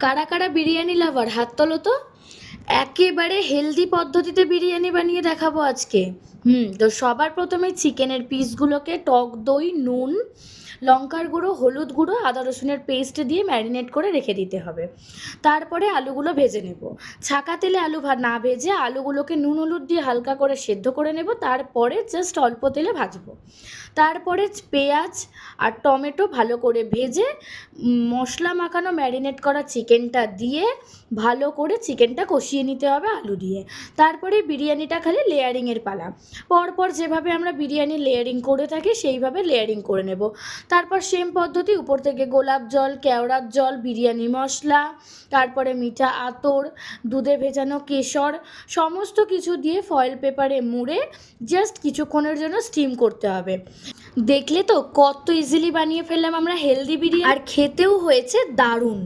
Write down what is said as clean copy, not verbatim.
কারা কারা বিরিয়ানি লাভার হাত তোলো তো। একেবারে হেলদি পদ্ধতিতে বিরিয়ানি বানিয়ে দেখাবো আজকে। তো সবার প্রথমে চিকেনের পিসগুলোকে টক দই, নুন, লঙ্কার গুঁড়ো, হলুদ গুঁড়ো, আদা রসুনের পেস্ট দিয়ে ম্যারিনেট করে রেখে দিতে হবে। তারপরে আলুগুলো ভেজে নেব। ছাকা তেলে আলু না ভেজে আলুগুলোকে নুন হলুদ দিয়ে হালকা করে সেদ্ধ করে নেব। তারপরে জাস্ট অল্প তেলে ভাজবো। তারপরে পেঁয়াজ আর টমেটো ভালো করে ভেজে মশলা মাখানো ম্যারিনেট করা চিকেনটা দিয়ে ভালো করে চিকেনটা কষিয়ে নিতে হবে আলু দিয়ে। তারপরে বিরিয়ানিটা খালি লেয়ারিংয়ের পালা। পরপর যেভাবে আমরা বিরিয়ানি লেয়ারিং করে থাকি সেইভাবে লেয়ারিং করে নেব। তারপর সেম পদ্ধতি, উপর থেকে গোলাপ জল, কেওড়ার জল, বিরিয়ানি মশলা, তারপরে মিঠা আতর, দুধে ভেজানো কেশর সমস্ত কিছু দিয়ে ফয়েল পেপারে মুড়ে জাস্ট কিছুক্ষণের জন্য স্টিম করতে হবে। দেখলে তো কত ইজিলি বানিয়ে ফেললাম আমরা হেলদি বিরিয়ানি, আর খেতেও হয়েছে দারুণ।